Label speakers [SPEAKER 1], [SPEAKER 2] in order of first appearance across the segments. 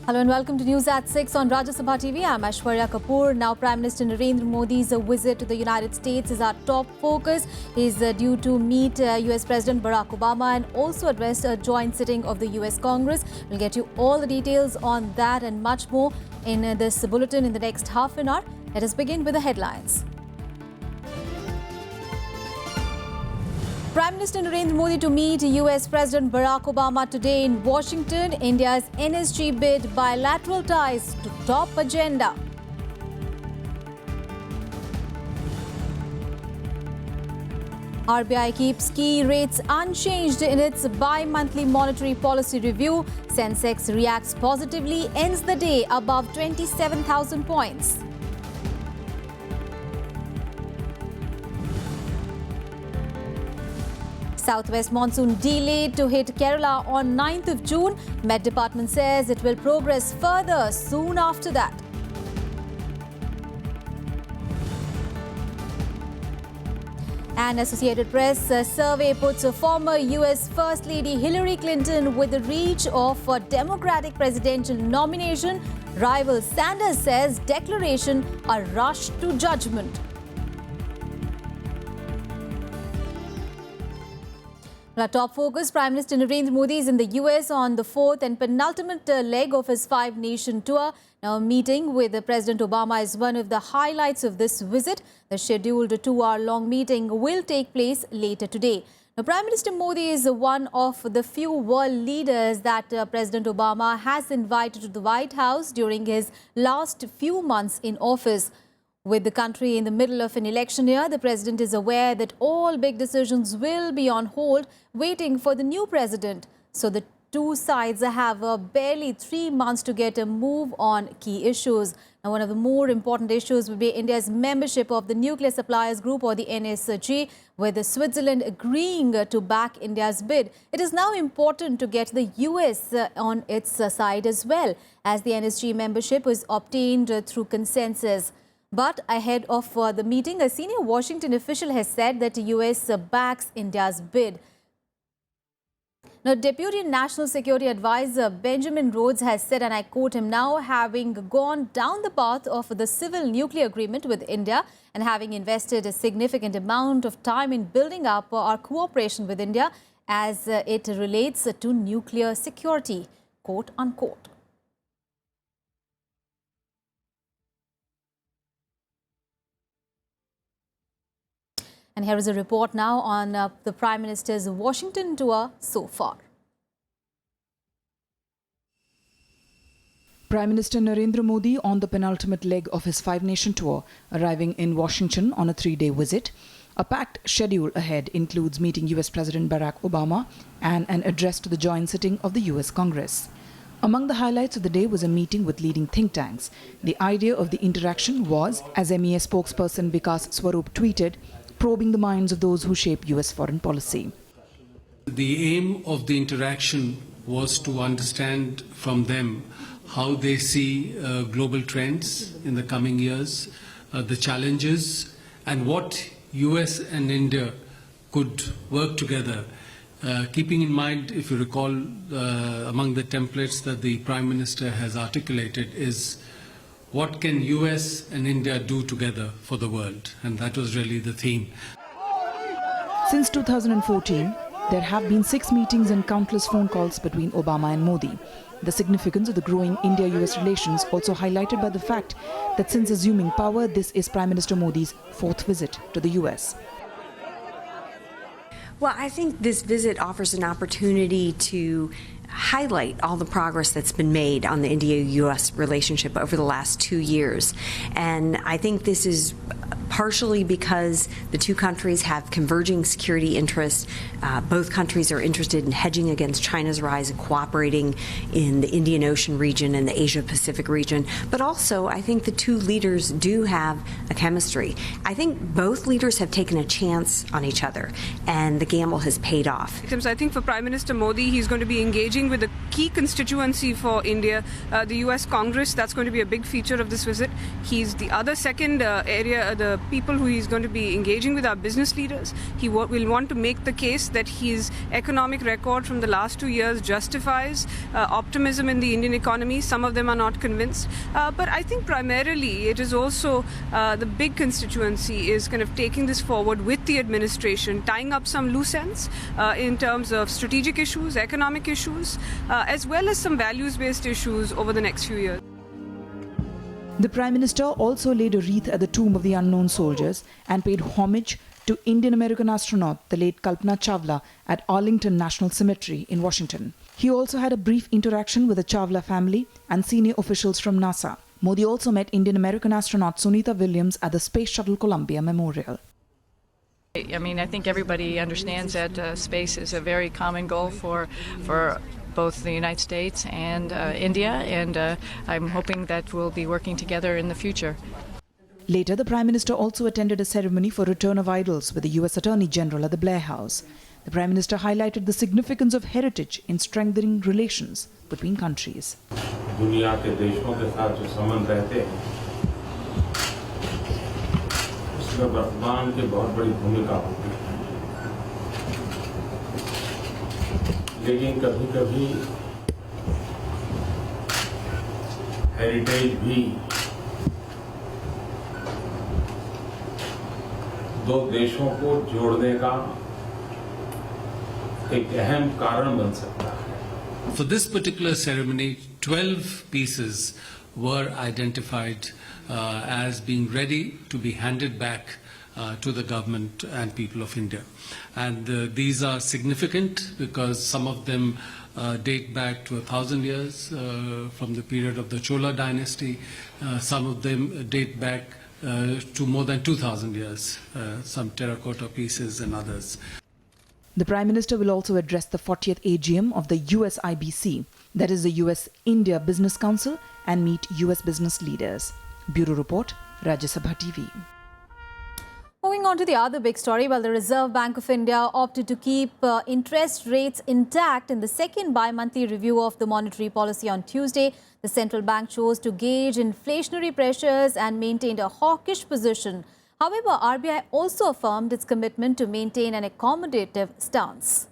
[SPEAKER 1] Hello and welcome to News at 6 on Rajya Sabha TV. I'm Aishwarya Kapoor. Now, Prime Minister Narendra Modi's visit to the United States is our top focus. He's due to meet US President Barack Obama and also address a joint sitting of the US Congress. We'll get you all the details on that and much more in this bulletin in the next half an hour. Let us begin with the headlines. Prime Minister Narendra Modi to meet US President Barack Obama today in Washington. India's NSG bid bilateral ties to top agenda. RBI keeps key rates unchanged in its bi-monthly monetary policy review. Sensex reacts positively, ends the day above 27,000 points. Southwest monsoon delayed to hit Kerala on 9th of June. Met Department says it will progress further soon after that. An Associated Press survey puts a former US First Lady Hillary Clinton with the reach of a Democratic presidential nomination. Rival Sanders says declaration a rush to judgment. Our top focus, Prime Minister Narendra Modi is in the US on the fourth and penultimate leg of his five-nation tour. Now, a meeting with President Obama is one of the highlights of this visit. The scheduled 2-hour-long meeting will take place later today. Now, Prime Minister Modi is one of the few world leaders that President Obama has invited to the White House during his last few months in office. With the country in the middle of an election year, the president is aware that all big decisions will be on hold, waiting for the new president. So the two sides have barely 3 months to get a move on key issues. Now, one of the more important issues will be India's membership of the Nuclear Suppliers Group, or the NSG, with Switzerland agreeing to back India's bid. It is now important to get the US on its side as well, as the NSG membership was obtained through consensus. But ahead of the meeting, a senior Washington official has said that the US backs India's bid. Now, Deputy National Security Advisor Benjamin Rhodes has said, and I quote him now, having gone down the path of the civil nuclear agreement with India and having invested a significant amount of time in building up our cooperation with India as it relates to nuclear security, quote unquote. And here is a report now on the Prime Minister's Washington tour so far.
[SPEAKER 2] Prime Minister Narendra Modi on the penultimate leg of his five-nation tour, arriving in Washington on a 3-day visit. A packed schedule ahead includes meeting US President Barack Obama and an address to the joint sitting of the US Congress. Among the highlights of the day was a meeting with leading think tanks. The idea of the interaction was, as MEA spokesperson Vikas Swarup tweeted, probing the minds of those who shape US foreign policy.
[SPEAKER 3] The aim of the interaction was to understand from them how they see global trends in the coming years, the challenges, and what US and India could work together. Keeping in mind, if you recall, among the templates that the Prime Minister has articulated is what can US and India do together for the world? And that was really the theme.
[SPEAKER 2] Since 2014, there have been 6 meetings and countless phone calls between Obama and Modi. The significance of the growing India-US relations also highlighted by the fact that since assuming power, this is Prime Minister Modi's 4th visit to the US.
[SPEAKER 4] Well, I think this visit offers an opportunity to highlight all the progress that's been made on the India-US relationship over the last 2 years. And I think this is partially because the two countries have converging security interests. Both countries are interested in hedging against China's rise and cooperating in the Indian Ocean region and the Asia-Pacific region. But also, I think the two leaders do have a chemistry. I think both leaders have taken a chance on each other, and the gamble has paid off.
[SPEAKER 5] I think for Prime Minister Modi, he's going to be engaging with the key constituency for India. The US Congress, that's going to be a big feature of this visit. He's the other second area, the people who he's going to be engaging with are business leaders. He will want to make the case that his economic record from the last 2 years justifies optimism in the Indian economy. Some of them are not convinced. But I think primarily it is also the big constituency is kind of taking this forward with the administration, tying up some loose ends in terms of strategic issues, economic issues, as well as some values-based issues over the next few years.
[SPEAKER 2] The Prime Minister also laid a wreath at the tomb of the unknown soldiers and paid homage to Indian-American astronaut, the late Kalpana Chawla, at Arlington National Cemetery in Washington. He also had a brief interaction with the Chawla family and senior officials from NASA. Modi also met Indian-American astronaut Sunita Williams at the Space Shuttle Columbia Memorial.
[SPEAKER 6] I mean, I think everybody understands that space is a very common goal for both the United States and India, and I'm hoping that we'll be working together in the future.
[SPEAKER 2] Later, the Prime Minister also attended a ceremony for return of idols with the US Attorney General at the Blair House. The Prime Minister highlighted the significance of heritage in strengthening relations between countries.
[SPEAKER 7] दुनिया के देशों के साथ जो संबंध रहते हैं उसमें वर्तमान की बहुत बड़ी भूमिका होती है, लेकिन कभी-कभी हेरिटेज भी दो देशों को जोड़ने का एक अहम कारण बन सकता है.
[SPEAKER 3] For this particular ceremony, 12 pieces were identified as being ready to be handed back to the government and people of India. And these are significant because some of them date back to 1,000 years from the period of the Chola dynasty. Some of them date back to more than 2,000 years, some terracotta pieces and others.
[SPEAKER 2] The Prime Minister will also address the 40th AGM of the USIBC, that is the US-India Business Council, and meet US business leaders. Bureau Report, Rajya Sabha TV.
[SPEAKER 1] Moving on to the other big story, while the Reserve Bank of India opted to keep interest rates intact in the second bi-monthly review of the monetary policy on Tuesday, the central bank chose to gauge inflationary pressures and maintained a hawkish position. However, RBI also affirmed its commitment to maintain an accommodative stance.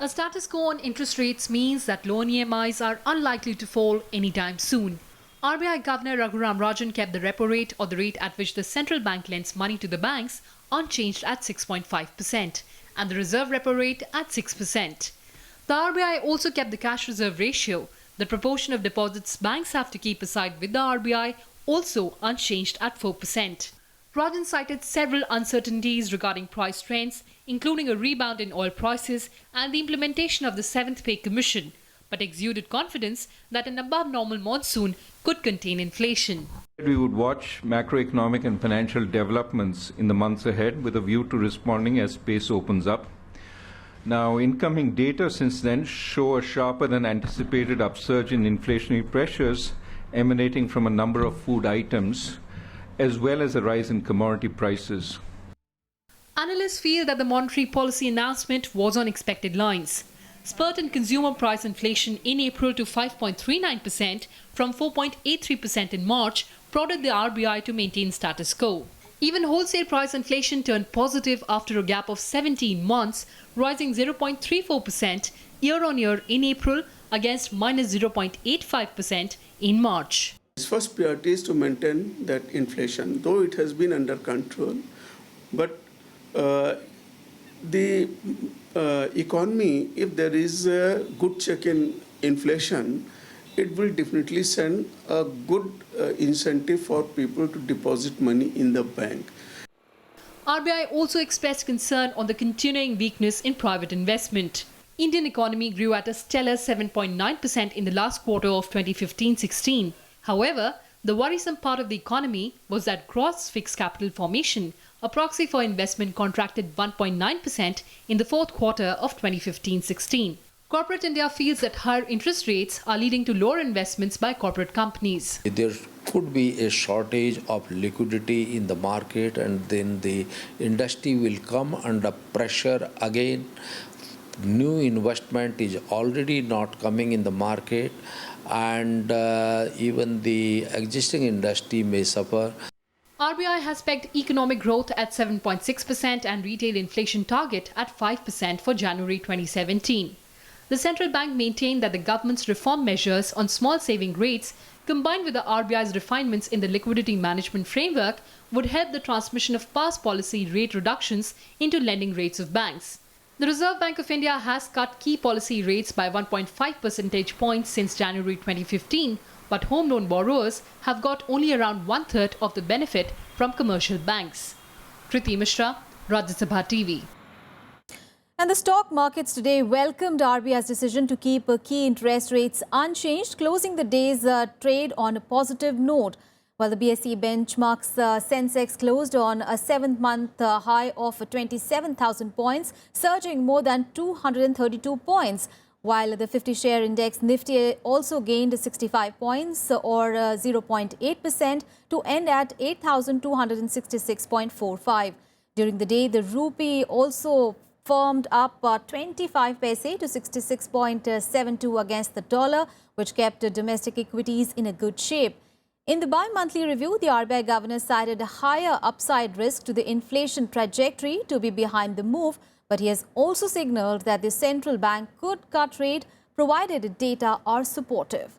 [SPEAKER 8] A status quo on interest rates means that loan EMIs are unlikely to fall anytime soon. RBI Governor Raghuram Rajan kept the repo rate, or the rate at which the central bank lends money to the banks, unchanged at 6.5% and the reserve repo rate at 6%. The RBI also kept the cash reserve ratio, the proportion of deposits banks have to keep aside with the RBI, also unchanged at 4%. Rajan cited several uncertainties regarding price trends, including a rebound in oil prices and the implementation of the 7th Pay Commission, but exuded confidence that an above-normal monsoon could contain inflation.
[SPEAKER 9] We would watch macroeconomic and financial developments in the months ahead with a view to responding as space opens up. Now, incoming data since then show a sharper than anticipated upsurge in inflationary pressures emanating from a number of food items, as well as a rise in commodity prices.
[SPEAKER 8] Analysts feel that the monetary policy announcement was on expected lines. Spurt in consumer price inflation in April to 5.39% from 4.83% in March prodded the RBI to maintain status quo. Even wholesale price inflation turned positive after a gap of 17 months, rising 0.34% year-on-year in April against minus 0.85% in March.
[SPEAKER 10] His first priority is to maintain that inflation, though it has been under control. But the economy, if there is a good check in inflation, it will definitely send a good incentive for people to deposit money in the bank.
[SPEAKER 8] RBI also expressed concern on the continuing weakness in private investment. Indian economy grew at a stellar 7.9% in the last quarter of 2015-16. However, the worrisome part of the economy was that gross fixed capital formation, a proxy for investment, contracted 1.9% in the fourth quarter of 2015-16. Corporate India feels that higher interest rates are leading to lower investments by corporate companies.
[SPEAKER 11] There could be a shortage of liquidity in the market, and then the industry will come under pressure again new investment is already not coming in the market, and even the existing industry may suffer.
[SPEAKER 8] RBI has pegged economic growth at 7.6% and retail inflation target at 5% for January 2017. The central bank maintained that the government's reform measures on small saving rates, combined with the RBI's refinements in the liquidity management framework, would help the transmission of past policy rate reductions into lending rates of banks. The Reserve Bank of India has cut key policy rates by 1.5 percentage points since January 2015, but home loan borrowers have got only around one-third of the benefit from commercial banks. Kriti Mishra, Rajya Sabha TV.
[SPEAKER 1] And the stock markets today welcomed RBI's decision to keep key interest rates unchanged, closing the day's trade on a positive note. While the BSE benchmark's Sensex closed on a 7th-month high of 27,000 points, surging more than 232 points. While the 50-share index Nifty also gained 65 points or 0.8% to end at 8,266.45. During the day, the rupee also firmed up 25 paise to 66.72 against the dollar, which kept domestic equities in a good shape. In the bi-monthly review, the RBI governor cited a higher upside risk to the inflation trajectory to be behind the move, but he has also signaled that the central bank could cut rate provided data are supportive.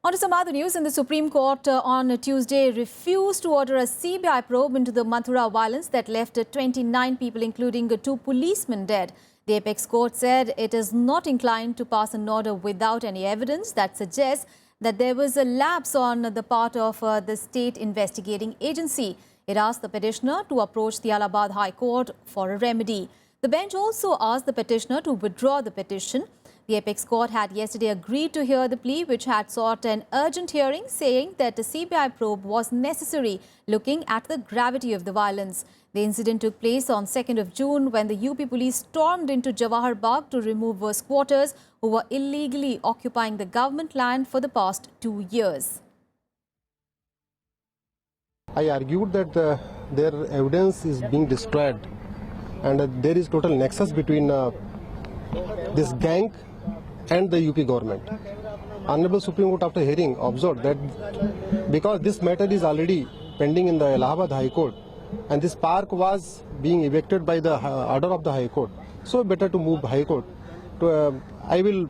[SPEAKER 1] On to some other news. In the Supreme Court on Tuesday refused to order a CBI probe into the Mathura violence that left 29 people, including 2 policemen, dead. The apex court said it is not inclined to pass an order without any evidence that suggests that there was a lapse on the part of the state investigating agency. It asked the petitioner to approach the Allahabad High Court for a remedy. The bench also asked the petitioner to withdraw the petition. The apex court had yesterday agreed to hear the plea, which had sought an urgent hearing, saying that a CBI probe was necessary, looking at the gravity of the violence. The incident took place on 2nd of June when the UP police stormed into Jawahar Bagh to remove squatters who were illegally occupying the government land for the past 2 years.
[SPEAKER 12] I argued that their evidence is being destroyed and there is total nexus between this gang and the UP government. Honorable Supreme Court, after hearing, observed that because this matter is already pending in the Allahabad High Court and this park was being evicted by the order of the High Court, so better to move High Court. Tomorrow I will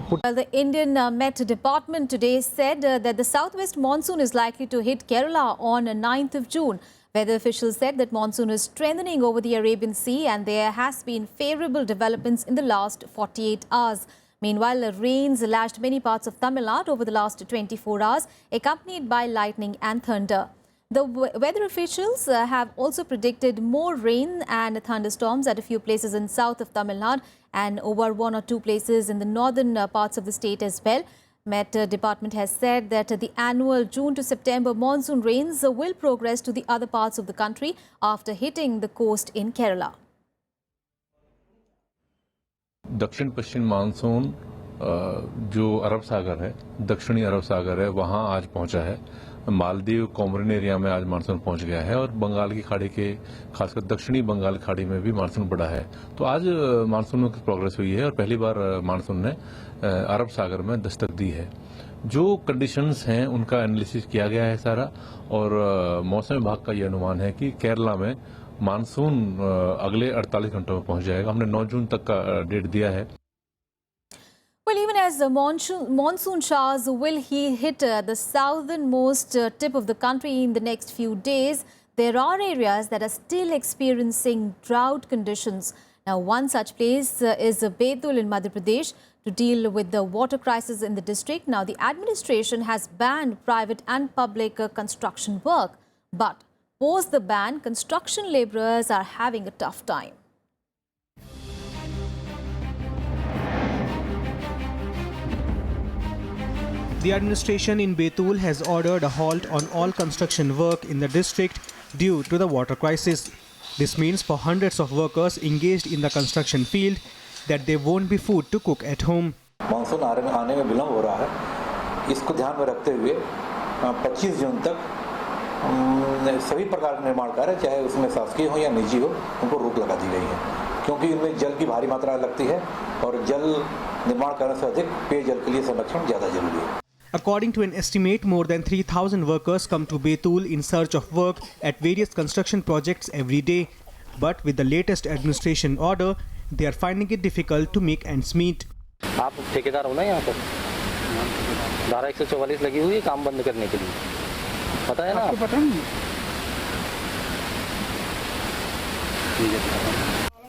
[SPEAKER 12] put.
[SPEAKER 1] Well, the Indian Met Department today said that the southwest monsoon is likely to hit Kerala on 9th of June. Weather officials said that monsoon is strengthening over the Arabian Sea and there has been favourable developments in the last 48 hours. Meanwhile, rains lashed many parts of Tamil Nadu over the last 24 hours, accompanied by lightning and thunder. The weather officials have also predicted more rain and thunderstorms at a few places in south of Tamil Nadu and over 1 or 2 places in the northern parts of the state as well. Met Department has said that the annual June to September monsoon rains will progress to the other parts of the country after hitting the coast in Kerala.
[SPEAKER 13] दक्षिण पश्चिम monsoon जो अरब सागर है, दक्षिणी अरब सागर है, वहां आज पहुंचा है। Maldives कोमरिन area में आज मानसून पहुंच गया है और बंगाल की खाड़ी के खासकर दक्षिणी बंगाल खाड़ी में भी मानसून बढ़ा है। तो आज मानसून की प्रोग्रेस हुई है और पहली बार मानसून ने अरब सागर में दस्तक दी है। जो कंडीशंस हैं उनका एनालिसिस किया गया है सारा और मौसम विभाग का ये अनुमान है कि केरला में मानसून अगले 48 घंटों में पहुंच जाएगा। हमने 9 जून तक का डेट दिया है।
[SPEAKER 1] Well, even as the monsoon showers will hit the southernmost tip of the country in the next few days, there are areas that are still experiencing drought conditions. Now, one such place is Betul in Madhya Pradesh to deal with the water crisis in the district. Now, the administration has banned private and public construction work. But post the ban, construction labourers are having a tough time.
[SPEAKER 14] The administration in Betul has ordered a halt on all construction work in the district due to the water crisis. This means for hundreds of workers engaged in the construction field that there won't be food to cook at home.
[SPEAKER 15] Monsoon आने में विलंब हो रहा है। इसको ध्यान में रखते हुए 25 जून तक सभी प्रकार के निर्माण कार्य चाहे उसमें शासकीय हो या निजी हो उनको रोक लगा दी गई है क्योंकि इनमें जल की भारी मात्रा लगती है और जल निर्माण करने से अधिक पेयजल के लिए संरक्षण ज़्यादा जरूरी है.
[SPEAKER 14] According to an estimate, more than 3,000 workers come to Betul in search of work at various construction projects every day. But with the latest administration order, they are finding it difficult to make ends meet.
[SPEAKER 16] आप ठेकेदार हो ना यहाँ पर धारा 144 लगी हुई है काम बंद करने के लिए पता है ना आपको पता नहीं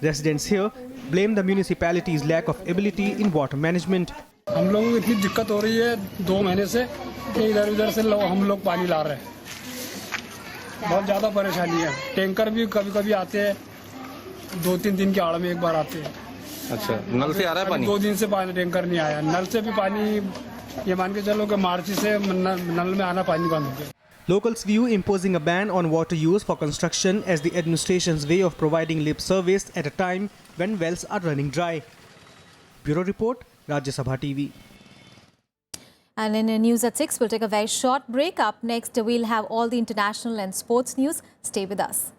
[SPEAKER 14] Residents here blame the municipality's lack of ability in water management.
[SPEAKER 17] हम लोगों को इतनी दिक्कत हो रही है 2 महीने से कि इधर उधर से हम लोग पानी ला रहे हैं. बहुत ज़्यादा परेशानी है. टैंकर भी कभी-कभी आते हैं 2-3 दिन की आड़ में एक बार आते हैं.
[SPEAKER 16] अच्छा नल से आ रहा है पानी
[SPEAKER 17] 2 दिन से पानी टैंकर नहीं आया. नल से भी पानी ये मान के चलो कि मार्च से नल में आना पानी बंद हो गया.
[SPEAKER 14] Locals view imposing a ban on water use for construction as the administration's way of providing lip service at a time when wells are running dry. Bureau Report, Rajya Sabha TV.
[SPEAKER 1] And in news at 6, we'll take a very short break. Up next, we'll have all the international and sports news. Stay with us.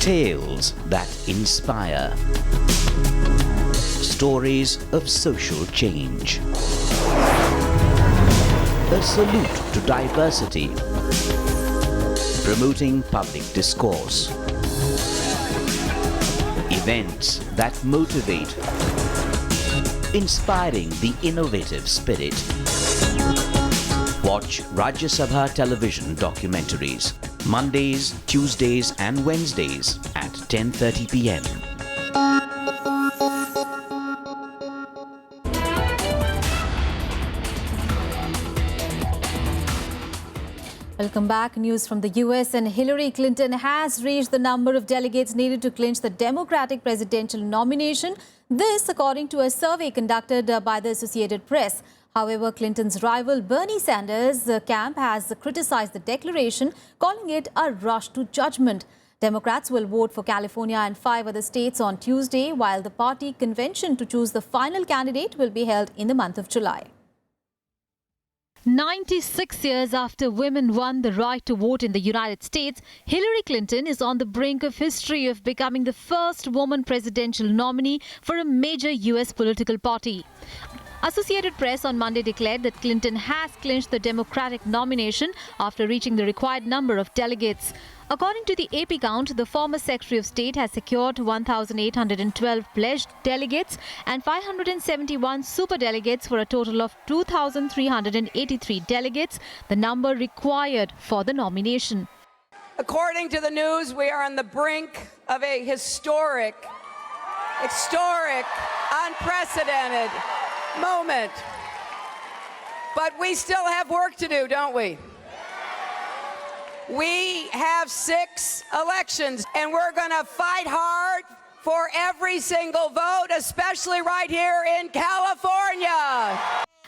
[SPEAKER 18] Tales that inspire. Stories of social change. A salute to diversity. Promoting public discourse. Events that motivate. Inspiring the innovative spirit. Watch Rajya Sabha television documentaries. Mondays, Tuesdays and Wednesdays at 10:30 p.m.
[SPEAKER 1] Welcome back. News from the US, and Hillary Clinton has reached the number of delegates needed to clinch the Democratic presidential nomination. This, according to a survey conducted by the Associated Press. However, Clinton's rival Bernie Sanders' camp has criticized the declaration, calling it a rush to judgment. Democrats will vote for California and 5 other states on Tuesday, while the party convention to choose the final candidate will be held in the month of July. 96 years after women won the right to vote in the United States, Hillary Clinton is on the brink of history of becoming the first woman presidential nominee for a major US political party. Associated Press on Monday declared that Clinton has clinched the Democratic nomination after reaching the required number of delegates. According to the AP count, the former Secretary of State has secured 1,812 pledged delegates and 571 superdelegates for a total of 2,383 delegates, the number required for the nomination.
[SPEAKER 19] According to the news, we are on the brink of a historic, unprecedented moment. But we still have work to do, don't we? We have 6 elections, and we're going to fight hard for every single vote, especially right here in California.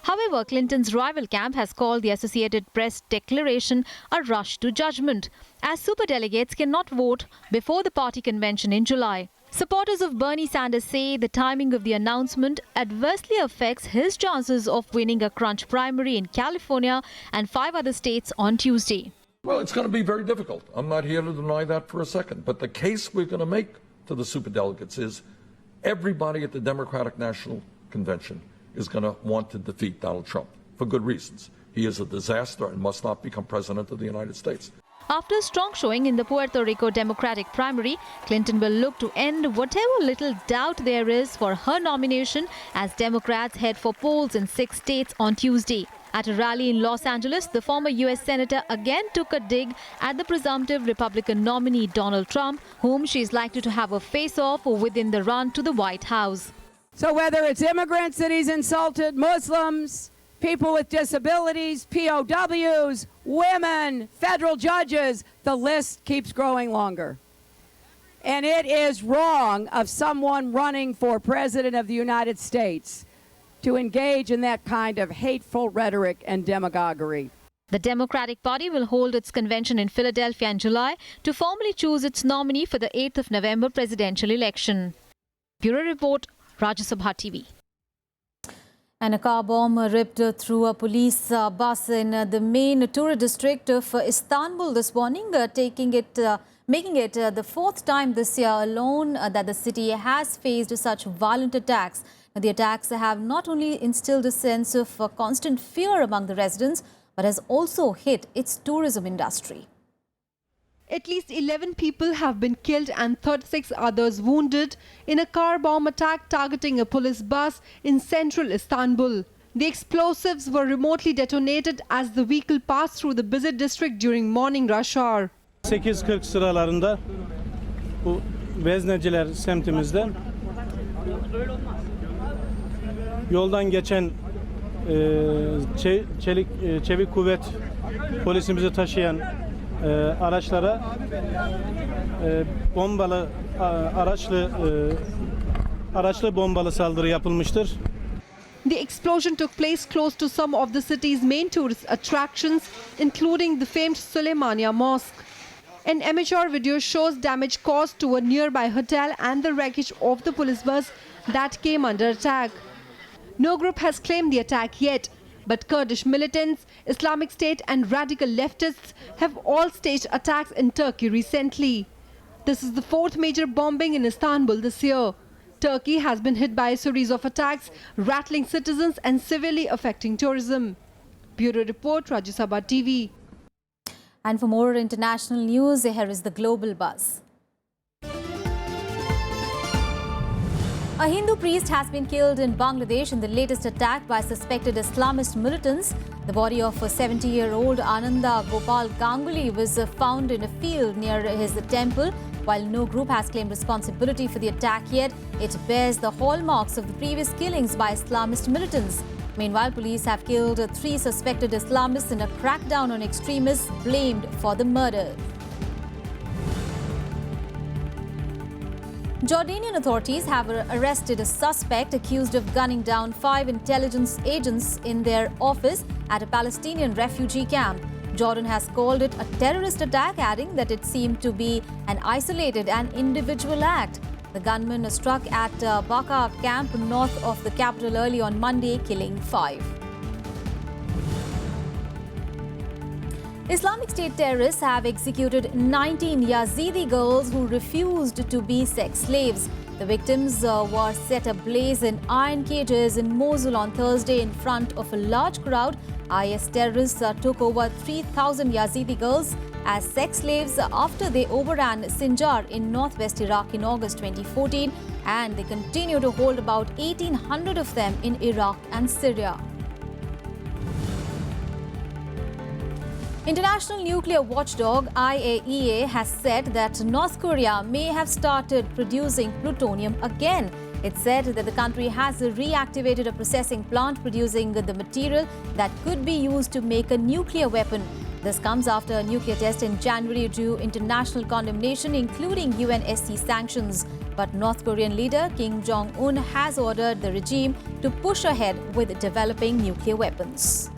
[SPEAKER 1] However, Clinton's rival camp has called the Associated Press declaration a rush to judgment, as superdelegates cannot vote before the party convention in July. Supporters of Bernie Sanders say the timing of the announcement adversely affects his chances of winning a crunch primary in California and 5 other states on Tuesday.
[SPEAKER 20] Well, it's going to be very difficult. I'm not here to deny that for a second. But the case we're going to make to the superdelegates is everybody at the Democratic National Convention is going to want to defeat Donald Trump for good reasons. He is a disaster and must not become president of the United States.
[SPEAKER 1] After a strong showing in the Puerto Rico Democratic primary, Clinton will look to end whatever little doubt there is for her nomination as Democrats head for polls in 6 states on Tuesday. At a rally in Los Angeles, the former U.S. Senator again took a dig at the presumptive Republican nominee Donald Trump, whom she is likely to have a face-off within the run to the White House.
[SPEAKER 21] So whether it's immigrants that he's insulted, Muslims, people with disabilities, POWs, women, federal judges, the list keeps growing longer. And it is wrong of someone running for President of the United States to engage in that kind of hateful rhetoric and demagoguery.
[SPEAKER 1] The Democratic Party will hold its convention in Philadelphia in July to formally choose its nominee for the 8th of November presidential election. Bureau Report, Rajya Sabha TV. And a car bomb ripped through a police bus in the main tourist district of Istanbul this morning, making it the fourth time this year alone that the city has faced such violent attacks. The attacks have not only instilled a sense of constant fear among the residents, but has also hit its tourism industry.
[SPEAKER 4] At least 11 people have been killed and 36 others wounded in a car bomb attack targeting a police bus in central Istanbul. The explosives were remotely detonated as the vehicle passed through the busy district during morning rush hour.
[SPEAKER 22] 8:40 sıralarında bu Vezneciler semtimizde yoldan geçen çevik kuvvet polisimizi taşıyan araçlara araçlı bombalı saldırı yapılmıştır.
[SPEAKER 4] The explosion took place close to some of the city's main tourist attractions, including the famed Süleymaniye Mosque. An amateur video shows damage caused to a nearby hotel and the wreckage of the police bus that came under attack. No group has claimed the attack yet, but Kurdish militants, Islamic State and radical leftists have all staged attacks in Turkey recently. This is the fourth major bombing in Istanbul this year. Turkey has been hit by a series of attacks, rattling citizens and severely affecting tourism. Bureau Report, Rajya Sabha TV.
[SPEAKER 1] And for more international news, here is the Global Buzz. A Hindu priest has been killed in Bangladesh in the latest attack by suspected Islamist militants. The body of a 70-year-old Ananda Gopal Ganguly was found in a field near his temple. While no group has claimed responsibility for the attack yet, it bears the hallmarks of the previous killings by Islamist militants. Meanwhile, police have killed 3 suspected Islamists in a crackdown on extremists blamed for the murder. Jordanian authorities have arrested a suspect accused of gunning down 5 intelligence agents in their office at a Palestinian refugee camp. Jordan has called it a terrorist attack, adding that it seemed to be an isolated and individual act. The gunman struck at Baka camp north of the capital early on Monday, killing 5. Islamic State terrorists have executed 19 Yazidi girls who refused to be sex slaves. The victims were set ablaze in iron cages in Mosul on Thursday in front of a large crowd. IS terrorists took over 3,000 Yazidi girls as sex slaves after they overran Sinjar in northwest Iraq in August 2014, and they continue to hold about 1,800 of them in Iraq and Syria. International nuclear watchdog IAEA has said that North Korea may have started producing plutonium again. It said that the country has reactivated a processing plant producing the material that could be used to make a nuclear weapon. This comes after a nuclear test in January drew international condemnation, including UNSC sanctions. But North Korean leader Kim Jong-un has ordered the regime to push ahead with developing nuclear weapons.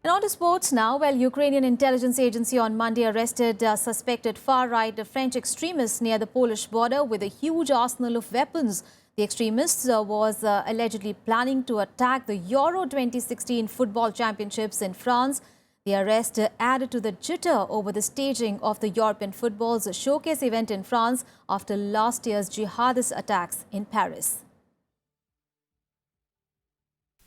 [SPEAKER 1] And on to sports now. Well, Ukrainian intelligence agency on Monday arrested suspected far-right French extremists near the Polish border with a huge arsenal of weapons. The extremists was allegedly planning to attack the Euro 2016 football championships in France. The arrest added to the jitter over the staging of the European football's showcase event in France after last year's jihadist attacks in Paris.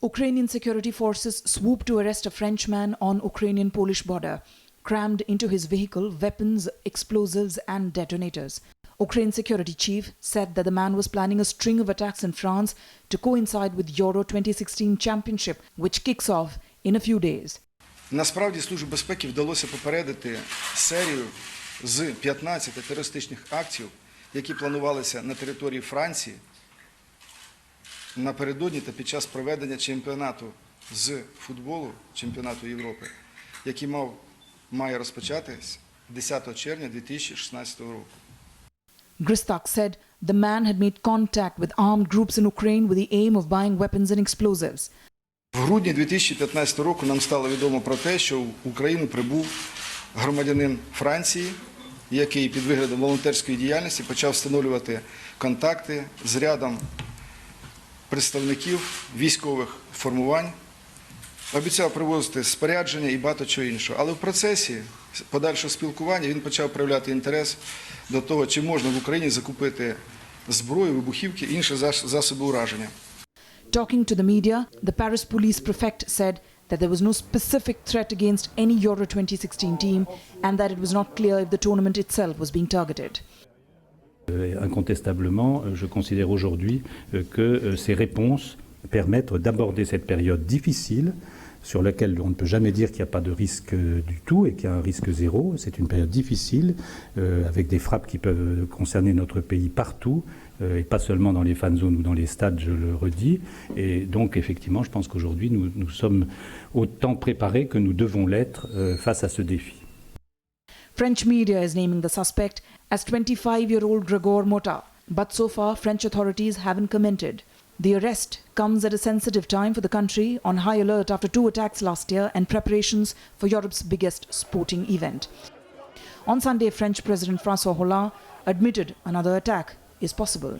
[SPEAKER 2] Ukrainian security forces swooped to arrest a Frenchman on Ukrainian-Polish border. Crammed into his vehicle, weapons, explosives and detonators. Ukraine security chief said that the man was planning a string of attacks in France to coincide with Euro 2016 championship, which kicks off in a few days.
[SPEAKER 23] Насправді Службі безпеки вдалося попередити серію з 15 терористичних актів, які планувалися на території Франції напередодні та під час проведення чемпіонату з футболу, чемпіонату Європи, який має розпочатись 10 червня 2016 року.
[SPEAKER 2] Gristak said the man had made contact with armed groups in Ukraine with the aim of buying weapons and explosives.
[SPEAKER 23] грудні 2015 року нам стало відомо про те, що в Україну прибув громадянин Франції, який під виглядом волонтерської діяльності почав встановлювати контакти з рядом представників військових формувань, обіцяв привозити спорядження і багато чого іншого. Але в процесі подальшого спілкування він почав проявляти інтерес до того, чи можна в Україні закупити зброю, вибухівки і інші засоби ураження.
[SPEAKER 2] Talking to the media, the Paris police prefect said that there was no specific threat against any Euro 2016 team and that it was not clear if the tournament itself was being targeted.
[SPEAKER 5] Incontestablement, je considère aujourd'hui que ces réponses permettent d'aborder cette période difficile sur laquelle on ne peut jamais dire qu'il n'y a pas de risque du tout et qu'il y a un risque zéro. C'est une période difficile avec des frappes qui peuvent concerner notre pays partout et pas seulement dans les fan zones ou dans les stades, je le redis. Et donc effectivement, je pense qu'aujourd'hui nous sommes autant préparés que nous devons l'être face à ce défi.
[SPEAKER 2] French media is naming the suspect as 25-year-old Gregor Mota, but so far French authorities haven't commented. The arrest comes at a sensitive time for the country, on high alert after 2 attacks last year and preparations for Europe's biggest sporting event. On Sunday, French President François Hollande admitted another attack is possible.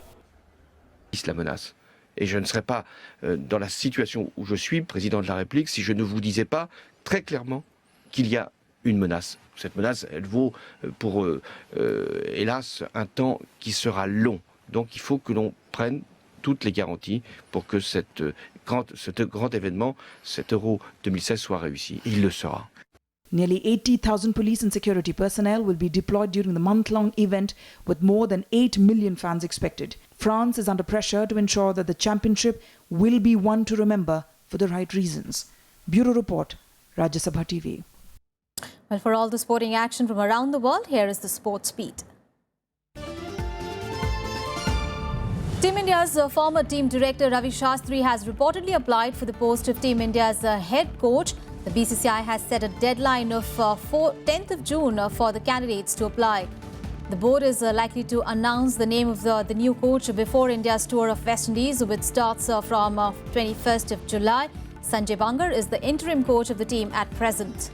[SPEAKER 6] La menace. Et je ne serais pas dans la situation où je suis, président de la République, si je ne vous disais pas très clairement qu'il y a une menace. Cette menace, elle vaut pour, hélas, un temps qui sera long. Donc il faut que l'on prenne toutes les garanties pour que ce grand événement, cet Euro 2016, soit réussi. Et il le sera.
[SPEAKER 2] Nearly 80,000 police and security personnel will be deployed during the month-long event with more than 8 million fans expected. France is under pressure to ensure that the championship will be one to remember for the right reasons. Bureau Report, Rajya Sabha TV.
[SPEAKER 1] Well, for all the sporting action from around the world, here is the sports beat. Team India's former team director Ravi Shastri has reportedly applied for the post of Team India's head coach. The BCCI has set a deadline of 10th of June for the candidates to apply. The board is likely to announce the name of the new coach before India's tour of West Indies, which starts from 21st of July. Sanjay Bangar is the interim coach of the team at present.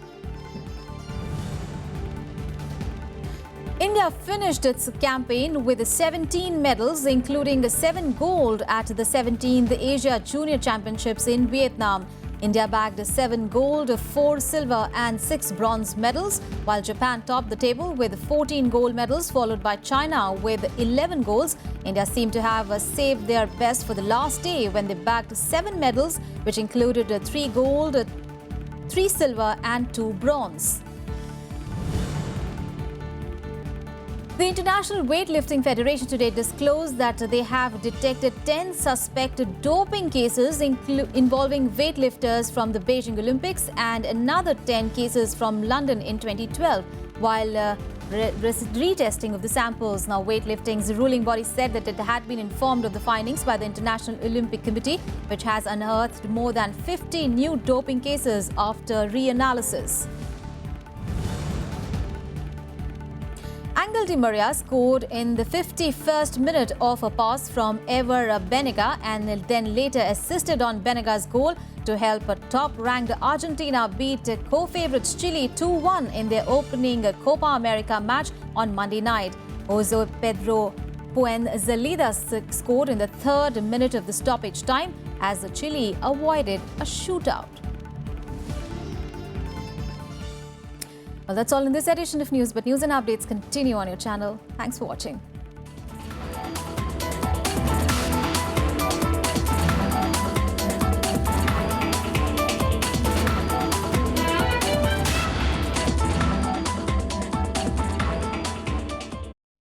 [SPEAKER 1] India finished its campaign with 17 medals, including 7 gold at the 17th Asia Junior Championships in Vietnam. India bagged 7 gold, 4 silver and 6 bronze medals, while Japan topped the table with 14 gold medals, followed by China with 11 golds. India seemed to have saved their best for the last day when they bagged 7 medals, which included 3 gold, 3 silver and 2 bronze. The International Weightlifting Federation today disclosed that they have detected 10 suspected doping cases involving weightlifters from the Beijing Olympics and another 10 cases from London in 2012, while retesting of the samples. Now, weightlifting's ruling body said that it had been informed of the findings by the International Olympic Committee, which has unearthed more than 50 new doping cases after reanalysis. Angel Di Maria scored in the 51st minute of a pass from Ever Benega and then later assisted on Benega's goal to help top-ranked Argentina beat co-favourites Chile 2-1 in their opening Copa America match on Monday night. Jose Pedro Fuenzalida scored in the 3rd minute of the stoppage time as Chile avoided a shootout. Well, that's all in this edition of News, but news and updates continue on your channel. Thanks for watching.